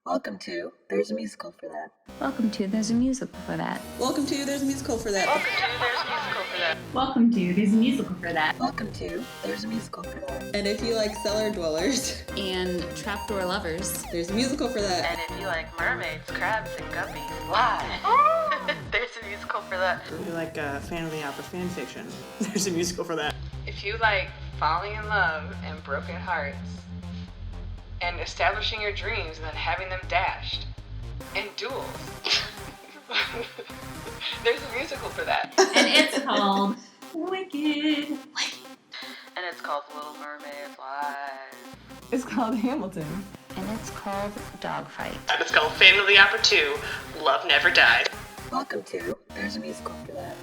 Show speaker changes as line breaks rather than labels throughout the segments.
Welcome to There's a Musical for That.
Welcome to There's a Musical for That.
Welcome to There's a Musical for That.
Welcome to There's a Musical for That.
Welcome to There's a Musical for That.
And if you like cellar dwellers
And trapdoor lovers.
there's a musical for that.
And if you like mermaids, crabs, and guppies, why? There's a musical for that.
If you like fan of the opera fan fiction, there's a musical for that.
If you like falling in love and broken hearts, and establishing your dreams and then having them dashed, and duels, there's a musical for that.
And it's called Wicked.
And it's called Little Mermaid Live.
It's called Hamilton.
And it's called Dogfight.
And it's called Fan of the Opera 2, Love Never Died.
Welcome to There's a Musical for That.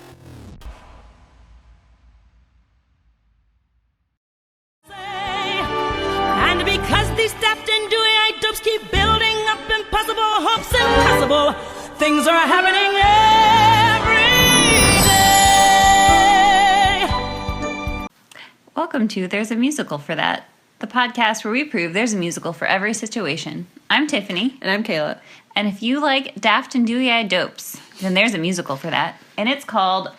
And because these daft and dewy-eyed dopes keep building up impossible hopes, impossible things are happening every day.
Welcome to There's a Musical for That, the podcast where we prove there's a musical for every situation. I'm Tiffany.
And I'm Kayla.
And if you like daft and dewy-eyed dopes, then there's a musical for that. And it's called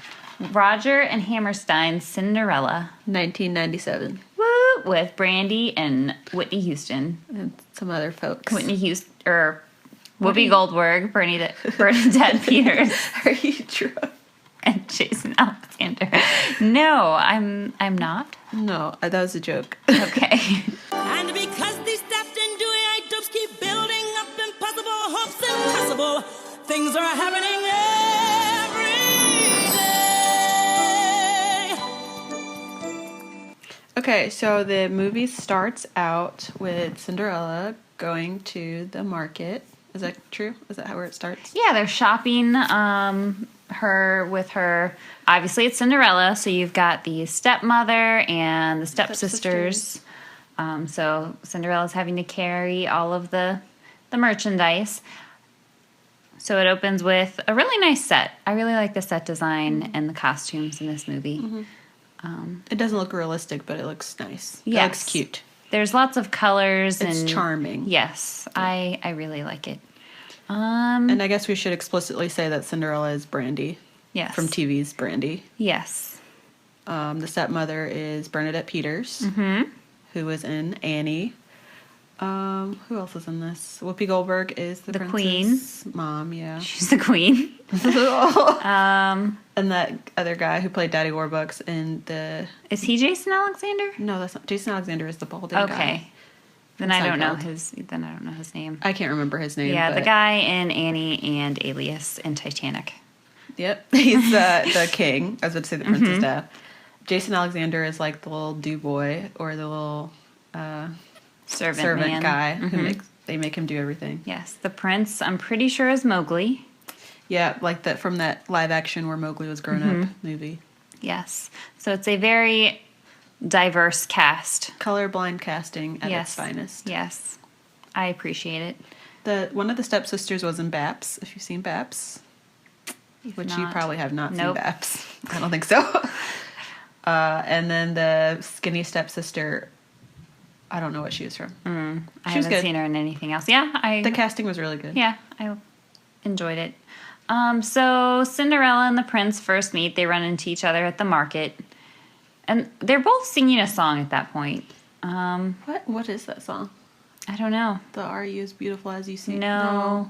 Roger and Hammerstein's Cinderella.
1997.
Woo! With Brandy and Whitney Houston.
And some other folks.
Whitney Houston, or Whoopi Goldberg, Bernadette Peters,
Are you drunk?
and Jason Alexander. No, I'm not.
No, that was a joke.
Okay.
And because these daft and dewy-eyed dopes keep building up impossible hopes, impossible things are happening every day.
Okay, so the movie starts out with Cinderella going to the market. Is that true? Is that where it starts?
Yeah, they're shopping obviously it's Cinderella, so you've got the stepmother and the stepsisters. So Cinderella's having to carry all of the merchandise. So it opens with a really nice set. I really like the set design and the costumes in this movie.
It doesn't look realistic, but it looks nice.
Yes.
It looks cute.
There's lots of colors.
It's
and
charming.
Yes, I really like it.
And I guess we should explicitly say that Cinderella is Brandy.
Yes.
From TV's Brandy.
Yes.
The stepmother is Bernadette Peters, who was in Annie. Who else is in this? Whoopi Goldberg is the princess' mom, yeah.
She's the queen.
And that other guy who played Daddy Warbucks in the...
Is he Jason Alexander?
No, that's not... Jason Alexander is the balding guy.
Okay. Then I don't know his name.
I can't remember his name.
Yeah,
but...
the guy in Annie and Alias and Titanic.
Yep. He's the king. I was about to say the prince's dad. Jason Alexander is like the little do boy or the little servant
man.
guy who they make him do everything.
Yes, the prince, I'm pretty sure, is Mowgli.
Yeah, like that from that live action where Mowgli was grown up movie.
Yes. So it's a very diverse cast.
Colorblind casting at its finest.
Yes. I appreciate it.
One of the stepsisters was in Baps, if you've seen Baps. Which you probably have not seen Baps. I don't think so. And then the skinny stepsister, I don't know what she was from.
I haven't seen her in anything else. Yeah,
the casting was really good.
Yeah, I enjoyed it. So Cinderella and the prince first meet. They run into each other at the market. And they're both singing a song at that point.
What is that song?
I don't know.
The Are You As Beautiful As You Seem?
No.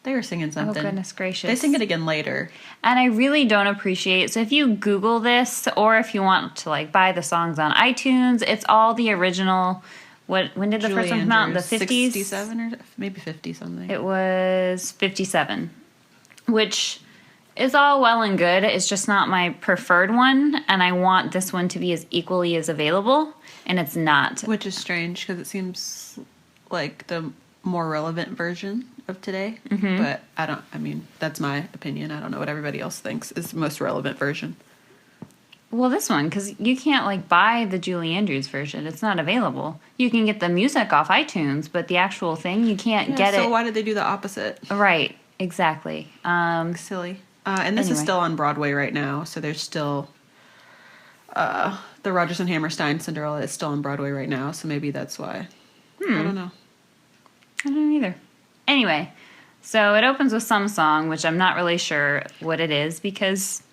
They were singing something.
Oh, goodness gracious.
They sing it again later.
And I really don't appreciate... So if you Google this, or if you want to, buy the songs on iTunes, it's all the original... When did the first one come out? The 50s?
67 or maybe 50 something.
It was 57. Which is all well and good. It's just not my preferred one. And I want this one to be as equally as available. And it's not.
Which is strange, because it seems like the more relevant version of today, but that's my opinion. I don't know what everybody else thinks is the most relevant version.
Well, this one, because you can't buy the Julie Andrews version. It's not available. You can get the music off iTunes, but the actual thing, you can't get it.
So why did they do the opposite?
Right, exactly.
Silly. And this is still on Broadway right now, so there's still the Rodgers and Hammerstein Cinderella is still on Broadway right now, so maybe that's why. I don't know.
I don't know either. Anyway, so it opens with some song, which I'm not really sure what it is because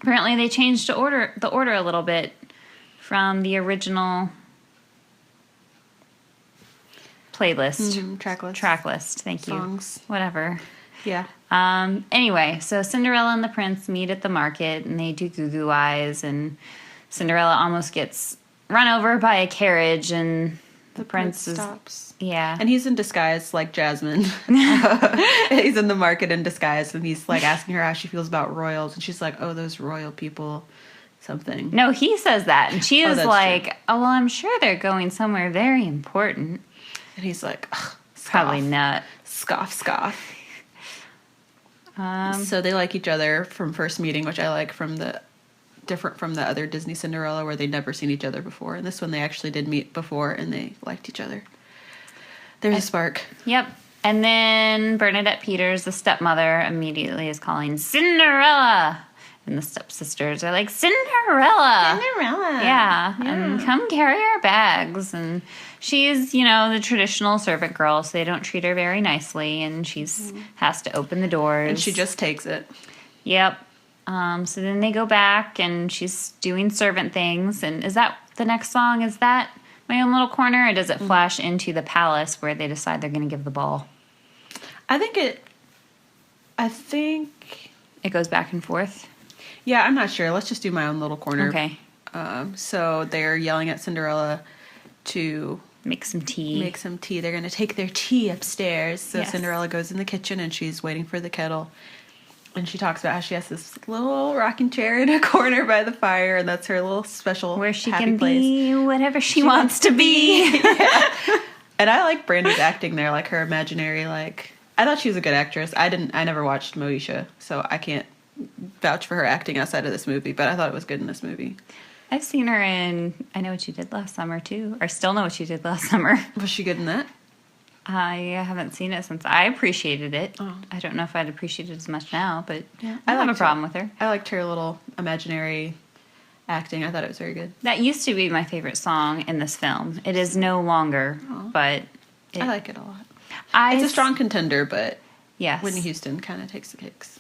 apparently they changed the order a little bit from the original playlist. Track list. Thank you.
Songs.
Whatever.
Yeah.
Anyway, so Cinderella and the prince meet at the market and they do goo-goo eyes and Cinderella almost gets run over by a carriage and the prince
stops.
Yeah.
And he's in disguise like Jasmine. He's in the market in disguise and he's like asking her how she feels about royals and she's like, oh, those royal people, something.
No, he says that and she is like,
true.
oh, well, I'm sure they're going somewhere very important.
And he's like, ugh, scoff.
Probably not.
Scoff. So they like each other from first meeting, which I like different from the other Disney Cinderella where they'd never seen each other before. And this one they actually did meet before and they liked each other. There's a spark.
Yep. And then Bernadette Peters, the stepmother, immediately is calling Cinderella. And the stepsisters are like, Cinderella. Yeah. And come carry our bags. And she's, the traditional servant girl, so they don't treat her very nicely. And she's has to open the doors.
And she just takes it.
Yep. So then they go back and she's doing servant things. And is that the next song? Is that My Own Little Corner? Or does it flash into the palace where they decide they're going to give the ball?
I think
it goes back and forth.
Yeah, I'm not sure. Let's just do My Own Little Corner.
Okay.
So they're yelling at Cinderella to
make some tea.
They're going to take their tea upstairs. So
Yes.
Cinderella goes in the kitchen and she's waiting for the kettle. And she talks about how she has this little rocking chair in a corner by the fire, and that's her little special
where she
happy
can
place.
be whatever she wants to be.
Yeah. And I like Brandy's acting there, like her imaginary, like I thought she was a good actress. I never watched Moesha, so I can't vouch for her acting outside of this movie, but I thought it was good in this movie.
I've seen her in I Know What You Did Last Summer too, or Still Know What You Did Last Summer.
Was she good in that?
I haven't seen it since I appreciated it.
Oh.
I don't know if I'd appreciate it as much now, but
Yeah,
I don't have a
liked
problem with her.
I liked her little imaginary acting. I thought it was very good.
That used to be my favorite song in this film. It is no longer, but
I like it a lot.
I
It's a strong contender, but
yes.
Whitney Houston kind of takes the cakes.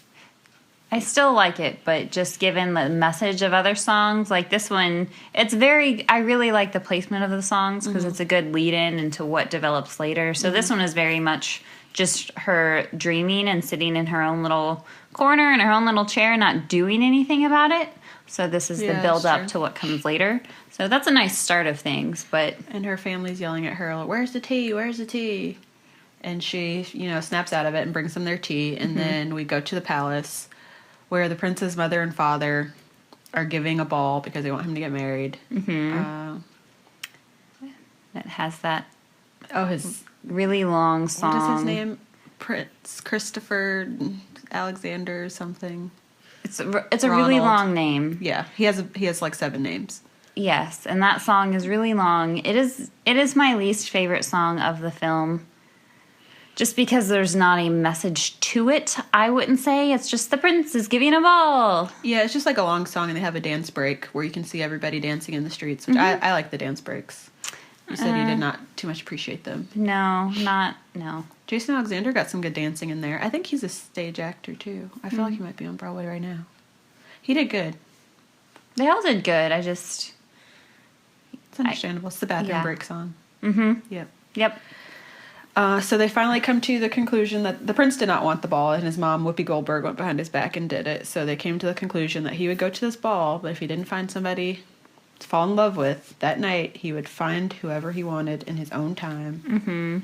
I still like it, but just given the message of other songs, like this one, I really like the placement of the songs because it's a good lead-in into what develops later. So this one is very much just her dreaming and sitting in her own little corner in her own little chair, not doing anything about it. So this is the build-up to what comes later. So that's a nice start of things, but...
And her family's yelling at her, where's the tea? Where's the tea? And she, snaps out of it and brings them their tea. And then we go to the palace where the prince's mother and father are giving a ball because they want him to get married.
It has that
His
really long song.
What is his name? Prince Christopher Alexander something.
It's a really long name.
Yeah, he has like 7 names.
Yes, and that song is really long. It is my least favorite song of the film. Just because there's not a message to it, I wouldn't say. It's just the prince is giving a ball.
Yeah, it's just like a long song, and they have a dance break where you can see everybody dancing in the streets, which I like the dance breaks. You said you did not too much appreciate them.
No.
Jason Alexander got some good dancing in there. I think he's a stage actor, too. I feel like he might be on Broadway right now. He did good.
They all did good. It's
understandable. It's the bathroom break song.
Mm-hmm.
Yep. So they finally come to the conclusion that the prince did not want the ball, and his mom, Whoopi Goldberg, went behind his back and did it. So they came to the conclusion that he would go to this ball, but if he didn't find somebody to fall in love with that night, he would find whoever he wanted in his own time. Mm-hmm.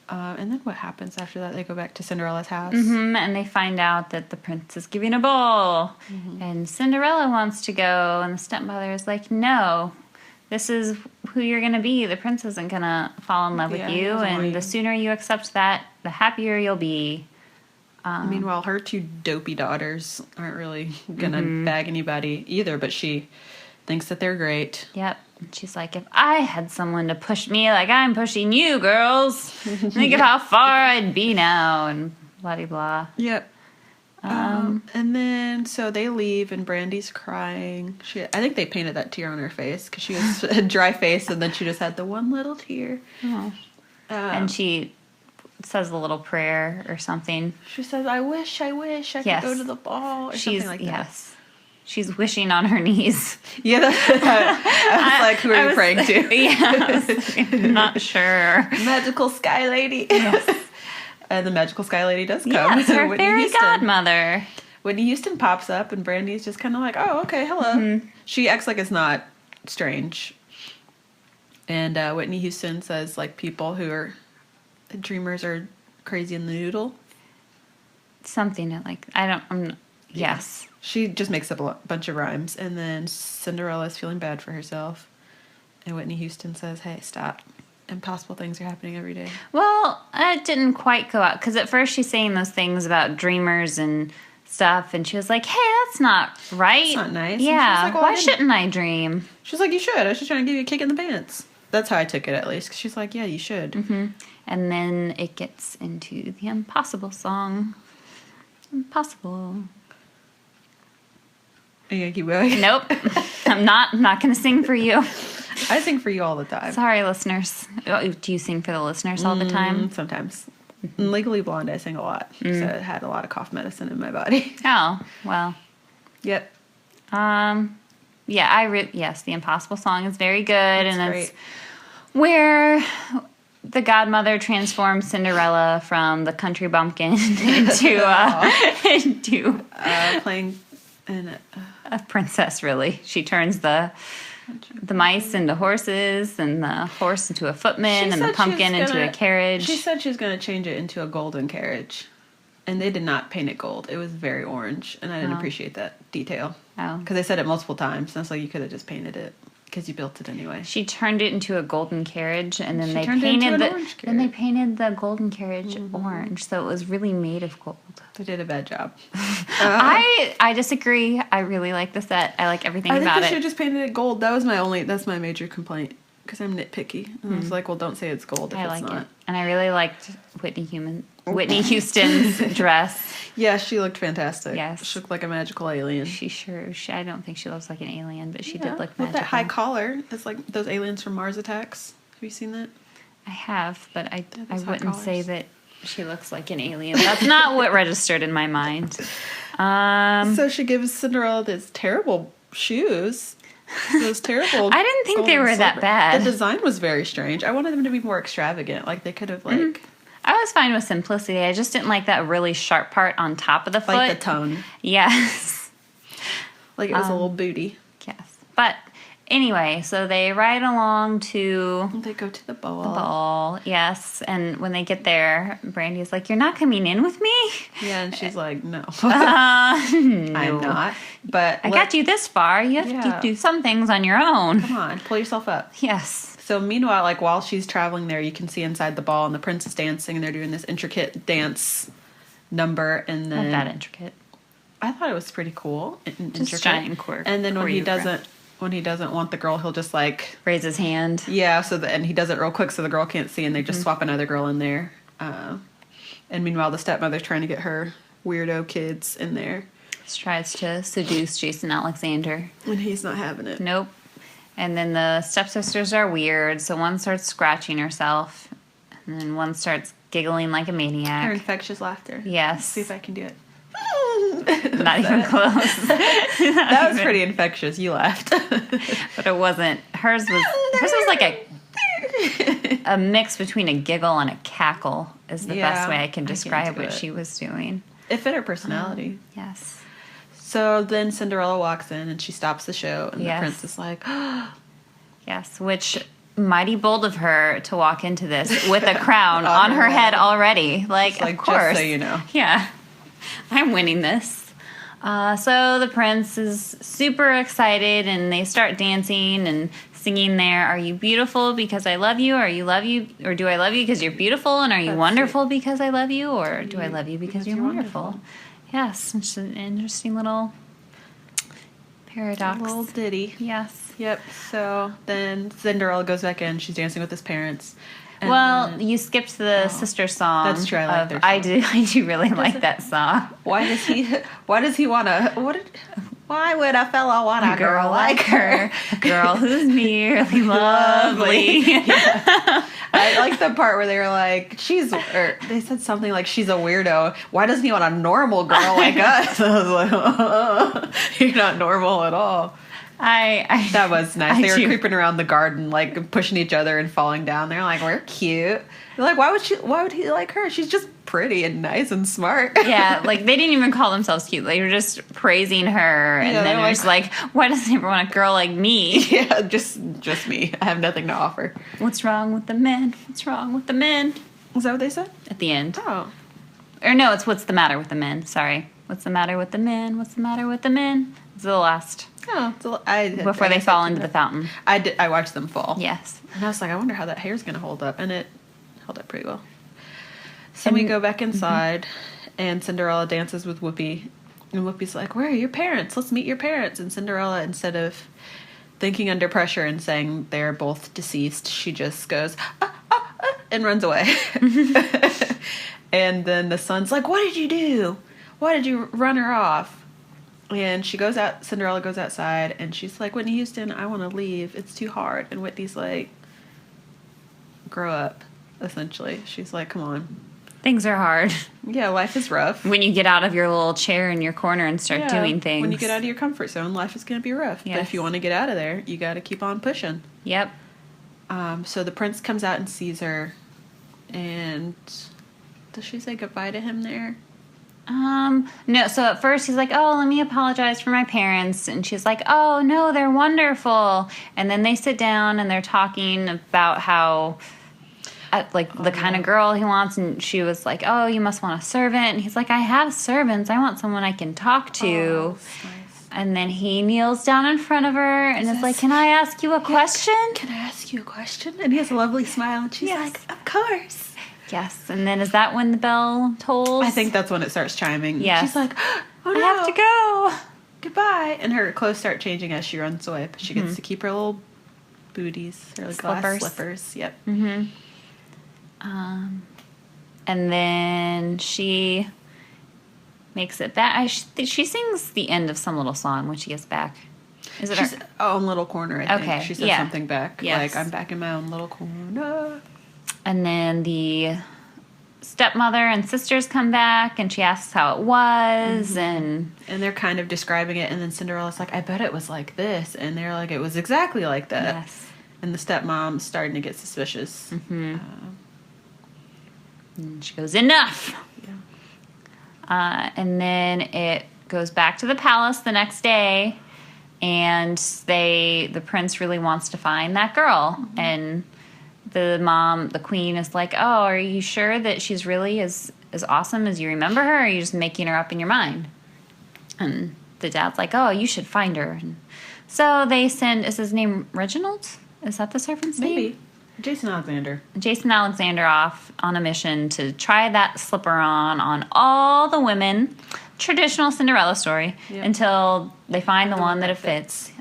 And then what happens after that? They go back to Cinderella's house.
Mm-hmm. And they find out that the prince is giving a ball. Mm-hmm. And Cinderella wants to go, and the stepmother is like, no. This is who you're going to be. The prince isn't going to fall in love with you. And the sooner you accept that, the happier you'll be.
Meanwhile, her 2 dopey daughters aren't really going to bag anybody either, but she thinks that they're great.
Yep. She's like, if I had someone to push me like I'm pushing you, girls, think of how far I'd be now, and blah-de-blah.
Yep. And then, so they leave, and Brandy's crying. I think they painted that tear on her face, because she was a dry face, and then she just had the one little tear.
Oh. and she says a little prayer or something.
She says, I wish I could go to the ball, or something like that.
Yes. She's wishing on her knees.
Yeah, I was like, who are you praying to?
Yeah, not sure.
Magical Sky Lady.
Yes.
And the Magical Sky Lady does come.
Yes, her
Whitney
fairy
Houston.
godmother.
Whitney Houston pops up, and Brandy's just kind of like, oh, okay, hello. She acts like it's not strange. And Whitney Houston says, like, people who are dreamers are crazy in the noodle.
Something like, yes.
She just makes up a bunch of rhymes. And then Cinderella's feeling bad for herself. And Whitney Houston says, hey, stop. Impossible things are happening every day.
Well, it didn't quite go out, because at first she's saying those things about dreamers and stuff, and she was like, hey, that's not right.
It's not nice.
Yeah,
Like, well,
why shouldn't I dream?
She's like, you should. I was just trying to give you a kick in the pants. That's how I took it, at least. 'Cause she's like, yeah, you should.
Mm-hmm. And then it gets into the Impossible song. Impossible.
Are you going to keep going?
Nope. I'm not going to sing for you.
I sing for you all the time.
Sorry, listeners. Oh, do you sing for the listeners all the time?
Sometimes. In Legally Blonde, I sing a lot. So I had a lot of cough medicine in my body.
Oh, well.
Yep.
Yeah, yes, the Impossible song is very good, and it's
great.
where the godmother transforms Cinderella from the country bumpkin into
Playing in
a princess. Really, she turns the mice into horses, and the horse into a footman, and the pumpkin into a carriage.
She said she was going to change it into a golden carriage. And they did not paint it gold. It was very orange. And I didn't appreciate that detail.
Oh.
Because they said it multiple times. And I was like, you could have just painted it. Because you built it anyway.
She turned it into a golden carriage, and then
She
they
turned it into
painted
an orange
then they
carriage.
painted the golden carriage orange, so it was really made of gold.
They did a bad job.
I disagree. I really like the set. I like everything
I think
about
they should
it.
have just painted it gold. That's my major complaint. Because I'm nitpicky. And I was like, well, don't say it's gold if
I
it's
like
not.
it, and I really liked Whitney Houston's dress.
Yeah, she looked fantastic.
Yes.
She looked like a magical alien.
I don't think she looks like an alien, but she did look
With
magical.
that high collar. It's like those aliens from Mars Attacks. Have you seen that?
I have, but I
those high
wouldn't say
collars.
that she looks like an alien. That's not what registered in my mind.
So she gives Cinderella these terrible shoes. Those terrible.
I didn't think they
gold
were that
slipper.
bad.
The design was very strange. I wanted them to be more extravagant. Like they could have
I was fine with simplicity. I just didn't like that really sharp part on top of the foot.
like the tone.
Yes.
Like it was a little booty.
Yes. But anyway, so they ride along to
They go to the ball.
the ball. Yes. And when they get there, Brandy's like, "You're not coming in with me?"
Yeah, and she's like, no.
No.
I'm not. But
I got you this far. You have to do some things on your own.
Come on, pull yourself up.
Yes.
So meanwhile, like while she's traveling there, you can see inside the ball and the prince is dancing and they're doing this intricate dance number. And then
Not that intricate.
I thought it was pretty cool.
Just
Intricate.
giant
And then when he
choreographed.
doesn't want the girl, he'll just like
Raise his hand.
yeah. And he does it real quick so the girl can't see, and they just swap another girl in there. And meanwhile, the stepmother's trying to get her weirdo kids in there,
She tries to seduce Jason Alexander.
and he's not having it.
Nope. And then the stepsisters are weird, so one starts scratching herself, and then one starts giggling like a
Her
maniac.
infectious laughter.
Yes.
Let's see if I can do it.
Not even close.
That was pretty infectious. You laughed.
But it wasn't. Hers was like a mix between a giggle and a cackle is the
Yeah,
best way I can
I can
describe
do
what
it.
she was doing.
It fit her personality.
Yes.
So then Cinderella walks in and she stops the show, and
Yes.
the prince is like,
Yes, which mighty bold of her to walk into this with a crown on her head already. Like,
like,
of course.
just so you know.
Yeah, I'm winning this. So the prince is super excited, and they start dancing and singing there. Are you beautiful because I love you? Or do I love you because you're beautiful? And are you
That's
wonderful because I love you? Or do I love you because you're wonderful? Yes, it's an interesting little paradox.
a little ditty.
Yes.
Yep. So then Cinderella goes back in. She's dancing with his parents. And
Well,
then-
you skipped the sister song.
That's true, I like their
I
song.
do really like that song.
why does he want to? Why would a fella want a girl like her?
A girl who's merely lovely.
I like the part where they were like, they said something like, she's a weirdo. Why doesn't he want a normal girl like us? I was like, you're not normal at all. That was nice. They were creeping around the garden, like pushing each other and falling down. They're like, we're cute. They're like, why would he like her? She's just pretty and nice and smart.
Yeah, like they didn't even call themselves cute. They were just praising her, and then it was like, why doesn't everyone want a girl like me?
Yeah, just me. I have nothing to offer.
What's wrong with the men? What's wrong with the men?
Is that what they said?
At the end.
Oh.
Or no, it's what's the matter with the men. Sorry. What's the matter with the men? What's the matter with the men? It's the last.
Oh,
before they fall into the fountain.
I watched them fall.
Yes.
And I was like, I wonder how that hair's going to hold up. And it held up pretty well. So we go back inside, and Cinderella dances with Whoopi. And Whoopi's like, where are your parents? Let's meet your parents. And Cinderella, instead of thinking under pressure and saying they're both deceased, she just goes, and runs away. And then the son's like, what did you do? Why did you run her off? And Cinderella goes outside, and she's like, Whitney Houston, I want to leave. It's too hard. And Whitney's like, grow up, essentially. She's like, come on.
Things are hard.
Yeah, life is rough.
When you get out of your little chair in your corner and start doing things.
When you get out of your comfort zone, life is going to be rough.
Yes.
But if you want to get out of there, you got to keep on pushing.
Yep.
So the prince comes out and sees her, and does she say goodbye to him there?
No, so at first he's like, oh, let me apologize for my parents. And she's like, oh, no, they're wonderful. And then they sit down and they're talking about how, the kind of girl he wants. And she was like, oh, you must want a servant. And he's like, I have servants. I want someone I can talk to.
Oh, that's nice.
And then he kneels down in front of her and is like, can I ask you a question?
Can I ask you a question? And he has a lovely smile. And she's like, of course.
Yes, and then is that when the bell tolls?
I think that's when it starts chiming.
Yes.
She's like, oh no.
I have to go.
Goodbye. And her clothes start changing as she runs away. But she gets to keep her little booties, her glass slippers. Yep.
Mm-hmm. And then she makes it back. She sings the end of some little song when she gets back. Is it
She's own little corner, I think.
Okay,
She says
yeah.
something back.
Yes.
Like, I'm back in my own little corner.
And then the stepmother and sisters come back, and she asks how it was, and
they're kind of describing it, and then Cinderella's like, I bet it was like this. And they're like, it was exactly like that.
yes.
And the stepmom's starting to get suspicious.
And she goes, enough!
Yeah.
And then it goes back to the palace the next day, and the prince really wants to find that girl. And the queen is like, oh, are you sure that she's really as awesome as you remember her, or are you just making her up in your mind? And the dad's like, oh, you should find her. And so they send, is his name Reginald? Is that the servant's name?
Maybe. Jason Alexander off on a mission to try that slipper on all the women. Traditional Cinderella story. Yep. Until they find the one that it fits.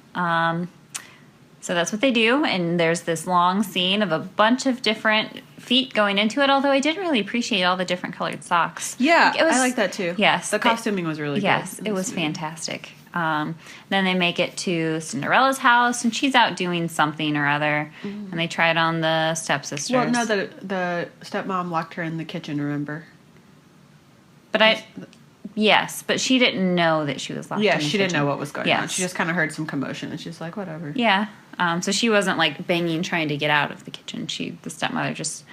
So that's what they do, and there's this long scene of a bunch of different feet going into it, although I did really appreciate all the different colored socks.
Yeah, I like that too.
Yes.
The costuming was really good.
Yes, it was fantastic. Then they make it to Cinderella's house, and she's out doing something or other, and they try it on the stepsisters.
Well, no, the stepmom locked her in the kitchen, remember?
But yes, but she didn't know that she was locked in the kitchen.
Yeah, she didn't know what was going on. She just kind of heard some commotion, and she's like, whatever.
Yeah. So she wasn't like banging trying to get out of the kitchen. The stepmother just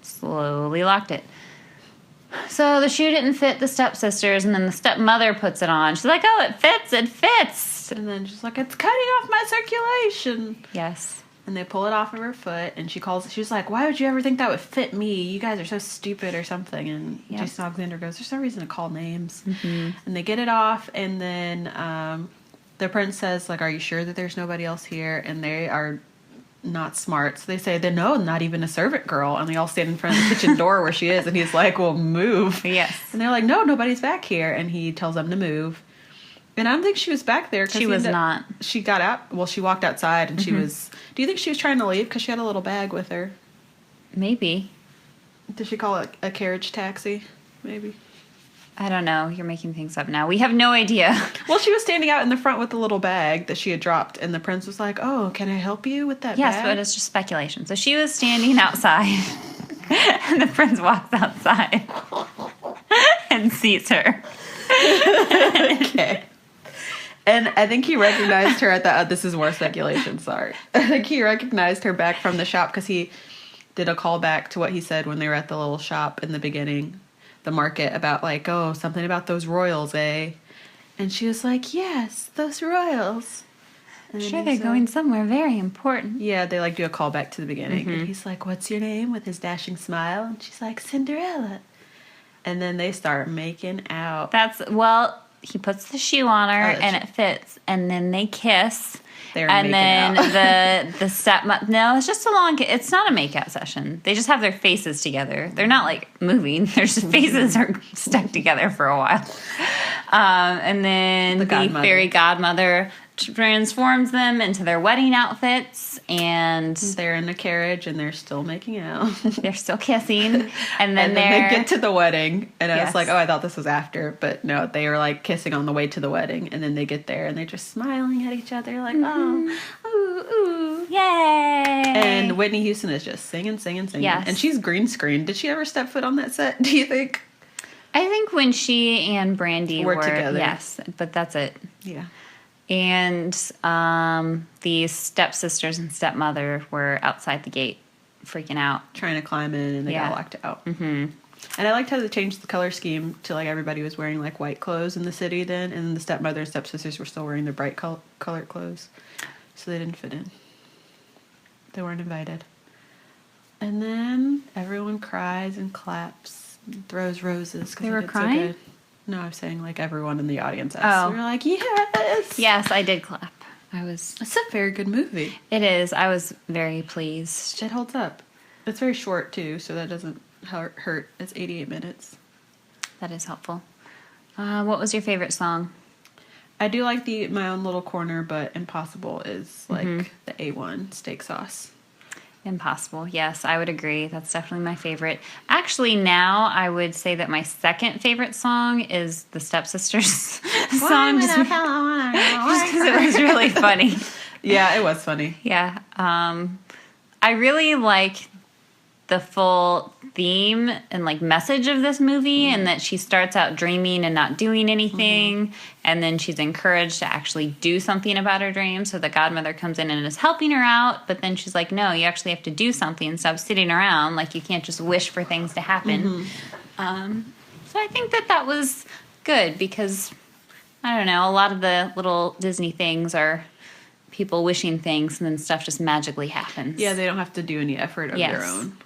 slowly locked it. So the shoe didn't fit the stepsisters, and then the stepmother puts it on. She's like, oh, it fits.
And then she's like, it's cutting off my circulation.
Yes.
And they pull it off of her foot, and she's like, why would you ever think that would fit me? You guys are so stupid or something. And Jason Alexander goes, there's no reason to call names. Mm-hmm. And they get it off, and then the prince says, like, are you sure that there's nobody else here? And they are not smart. So they say, no, not even a servant girl. And they all stand in front of the kitchen door where she is. And he's like, well, move.
Yes.
And they're like, no, nobody's back here. And he tells them to move. And I don't think she was back there.
She was not.
She got out. Well, she walked outside, and she was... Do you think she was trying to leave? Because she had a little bag with her.
Maybe.
Did she call it a carriage taxi? Maybe.
I don't know. You're making things up now. We have no idea.
Well, she was standing out in the front with the little bag that she had dropped, and the prince was like, "Oh, can I help you with that
Yes,
bag?"
but it's just speculation. So she was standing outside, and the prince walks outside and sees her.
Okay. And I think he recognized her at the... this is more speculation, sorry. I think he recognized her back from the shop because he did a callback to what he said when they were at the little shop in the beginning, the market, about like, oh, something about those royals, eh? And she was like, yes, those royals.
I'm sure they're going somewhere very important.
Yeah, they like do a callback to the beginning. And he's like, what's your name? With his dashing smile. And she's like, Cinderella. And then they start making out.
He puts the shoe on her and it fits, and then they kiss.
They're
and
making
then
out.
the stepmother. No, it's just a long. It's not a makeout session. They just have their faces together. They're not like moving. Their faces are stuck together for a while. And then the fairy godmother transforms them into their wedding outfits, and
they're in the carriage and they're still making out.
They're still kissing, and then
they get to the wedding, and I was like, oh, I thought this was after, but no, they were like kissing on the way to the wedding, and then they get there and they're just smiling at each other like, oh, ooh, ooh,
yay!
And Whitney Houston is just singing,
yes.
And she's green screen. Did she ever step foot on that set, do you think?
I think when she and Brandy were
together,
yes, but that's it.
Yeah.
And the stepsisters and stepmother were outside the gate, freaking out,
trying to climb in, and they got locked out. Mm-hmm. And I liked how they changed the color scheme to like everybody was wearing like white clothes in the city then, and the stepmother and stepsisters were still wearing their bright colored clothes, so they didn't fit in. They weren't invited. And then everyone cries and claps and throws roses.
They were crying?
So good. No, I'm saying like everyone in the audience. We were like, yes!
Yes, I did clap. It's
a very good movie.
It is. I was very pleased.
It holds up. It's very short too, so that doesn't hurt. It's 88 minutes.
That is helpful. What was your favorite song?
I do like My Own Little Corner, but Impossible is like the A1 steak sauce.
Impossible. Yes, I would agree. That's definitely my favorite. Actually, now I would say that my second favorite song is the Stepsisters song. Just because it was really funny.
Yeah, it was funny.
Yeah. I really like the full theme and like message of this movie, and that she starts out dreaming and not doing anything, and then she's encouraged to actually do something about her dreams. So the godmother comes in and is helping her out, but then she's like, no, you actually have to do something. Stop sitting around. Like, you can't just wish for things to happen. So I think that was good, because I don't know, a lot of the little Disney things are people wishing things and then stuff just magically happens.
Yeah, they don't have to do any effort of their own.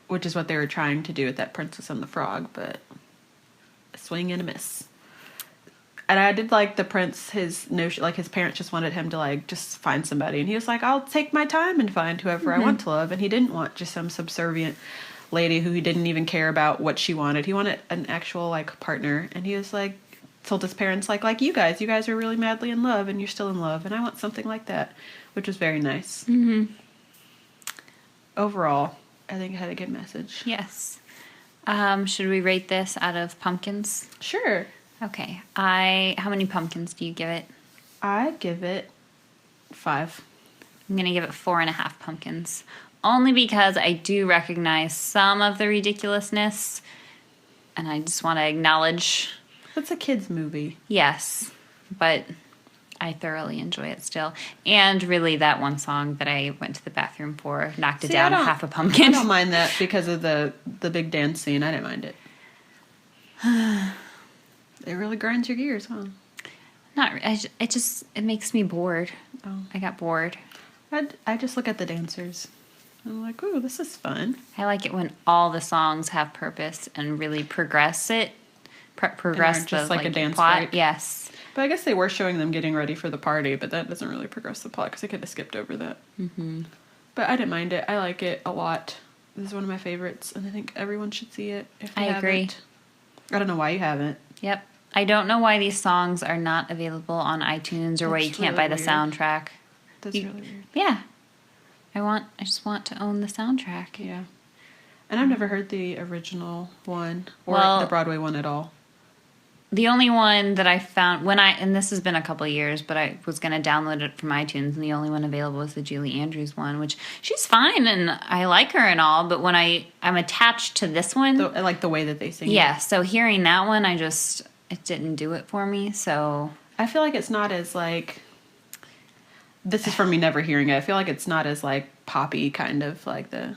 Which is what they were trying to do with that Princess and the Frog, but a swing and a miss. And I did like the prince, his notion, like his parents just wanted him to like just find somebody, and he was like, I'll take my time and find whoever I want to love. And he didn't want just some subservient lady who he didn't even care about what she wanted. He wanted an actual like partner, and he was like, told his parents like you guys are really madly in love, and you're still in love, and I want something like that, which was very nice. Overall, I think it had a good message.
Yes. Should we rate this out of pumpkins?
Sure.
Okay. How many pumpkins do you give it?
I give it 5.
I'm going to give it 4.5 pumpkins. Only because I do recognize some of the ridiculousness, and I just want to acknowledge...
It's a kid's movie.
Yes, but I thoroughly enjoy it still. And really, that one song that I went to the bathroom for knocked it down half a pumpkin.
I don't mind that because of the big dance scene. I didn't mind it. It really grinds your gears, huh?
It makes me bored.
Oh.
I got bored.
I just look at the dancers. I'm like, ooh, this is fun.
I like it when all the songs have purpose and really progress it. Progress
just like a dance
plot.
break.
Yes.
But I guess they were showing them getting ready for the party, but that doesn't really progress the plot because I could have skipped over that. But I didn't mind it. I like it a lot. This is one of my favorites, and I think everyone should see it if they haven't.
I agree.
I don't know why you haven't.
Yep. I don't know why these songs are not available on iTunes or why you can't buy the soundtrack.
That's really weird.
Yeah. I just want to own the soundtrack.
Yeah. And I've never heard the original one or the Broadway one at all.
the only one that I found and this has been a couple of years, but I was going to download it from iTunes, and the only one available was the Julie Andrews one, which she's fine and I like her and all, but when I'm attached to this one,
I like the way that they sing.
yeah. So hearing that one, it didn't do it for me. So
I feel like it's not as like. This is from me never hearing it. I feel like it's not as like poppy kind of like the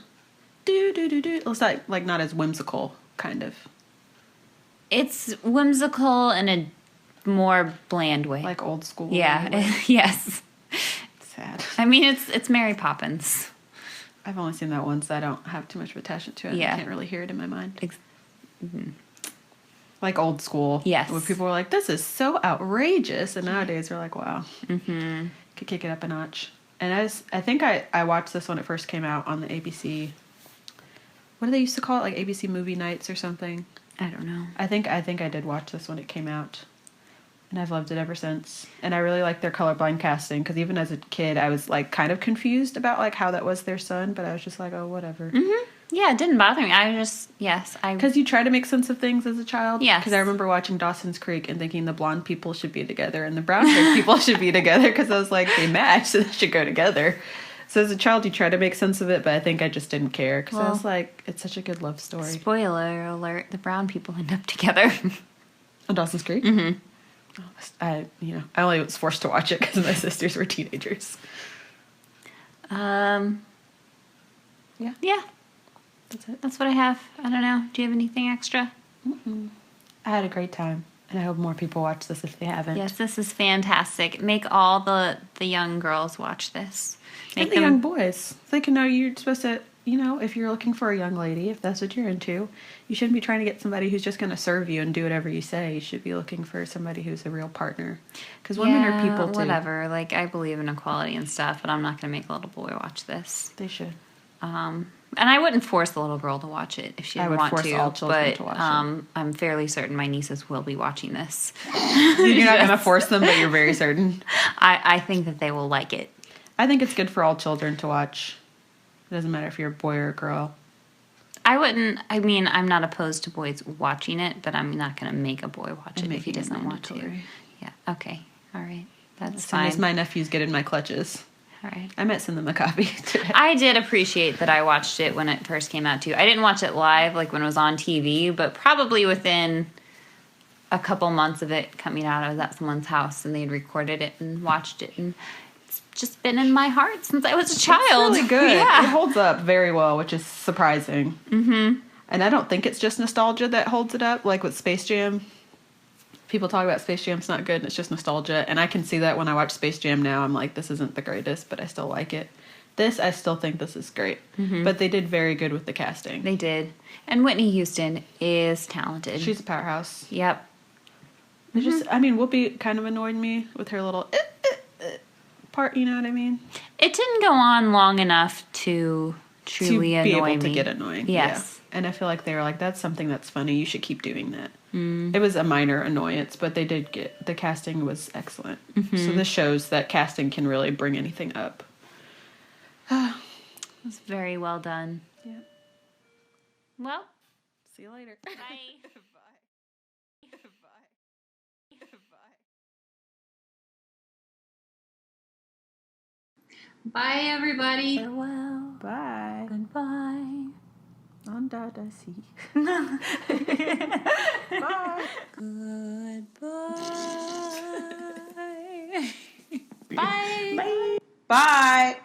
do do do do. It's like not as whimsical kind of.
it's whimsical in a more bland way,
Like old school.
yeah.
Way.
Yes.
Sad.
I mean, it's Mary Poppins.
I've only seen that once. So I don't have too much of attachment to it.
Yeah.
I can't really hear it in my mind.
Mm-hmm.
Like old school.
Yes.
Where people were like, this is so outrageous. And nowadays we're like, wow. Mm-hmm. Could kick it up a notch. And I think I watched this when it first came out on the ABC. What do they used to call it? Like ABC Movie Nights or something?
I don't know.
I think I did watch this when it came out. And I've loved it ever since. And I really like their colorblind casting. Because even as a kid, I was like kind of confused about like how that was their son. But I was just like, oh, whatever.
Mm-hmm. Yeah, it didn't bother me.
Because you try to make sense of things as a child.
Yes.
Because I remember watching Dawson's Creek and thinking the blonde people should be together and the brown haired people should be together. Because I was like, they match, so they should go together. So as a child, you try to make sense of it, but I think I just didn't care. Because I was like, it's such a good love story.
Spoiler alert, the brown people end up together.
On Dawson's Creek?
Mm-hmm.
I only was forced to watch it because my sisters were teenagers.
Yeah.
Yeah. That's it.
That's what I have. I don't know. Do you have anything extra?
I had a great time. And I hope more people watch this if they haven't.
Yes, this is fantastic. Make all the young girls watch this.
And the young boys. They can know you're supposed to, if you're looking for a young lady, if that's what you're into, you shouldn't be trying to get somebody who's just going to serve you and do whatever you say. You should be looking for somebody who's a real partner. Because women are people too.
Whatever. Like, I believe in equality and stuff, but I'm not going to make a little boy watch this.
They should.
And I wouldn't force the little girl to watch it if she didn't want to.
I would force all children to watch it.
I'm fairly certain my nieces will be watching this.
You're not going to force them, but you're very certain.
I think that they will like it.
I think it's good for all children to watch. It doesn't matter if you're a boy or a girl.
I'm not opposed to boys watching it, but I'm not going to make a boy watch it if he doesn't want to. Yeah, okay. All right. That's fine.
As soon as my nephews get in my clutches.
All right.
I might send them a copy today.
I did appreciate that I watched it when it first came out, too. I didn't watch it live, like when it was on TV, but probably within a couple months of it coming out, I was at someone's house, and they had recorded it and watched it, and it's just been in my heart since I was a child.
It's really good.
Yeah.
It holds up very well, which is surprising. Mm-hmm. And I don't think it's just nostalgia that holds it up, like with Space Jam. People talk about Space Jam's not good, and it's just nostalgia. And I can see that when I watch Space Jam now. I'm like, this isn't the greatest, but I still like it. I still think this is great. Mm-hmm. But they did very good with the casting.
They did. And Whitney Houston is talented.
She's a powerhouse.
Yep.
Whoopi kind of annoyed me with her little part, you know what I mean?
It didn't go on long enough to truly
to be
annoy
able
me.
to get annoying.
Yes.
Yeah. And I feel like they were like, that's something that's funny. You should keep doing that. Mm. It was a minor annoyance, but they did the casting was excellent. Mm-hmm. So this shows that casting can really bring anything up.
It was very well done.
Yeah.
Well,
see you later.
Bye.
Bye, everybody.
Farewell.
Bye.
Goodbye.
On Dada see.
Bye. Goodbye. Bye.
Bye.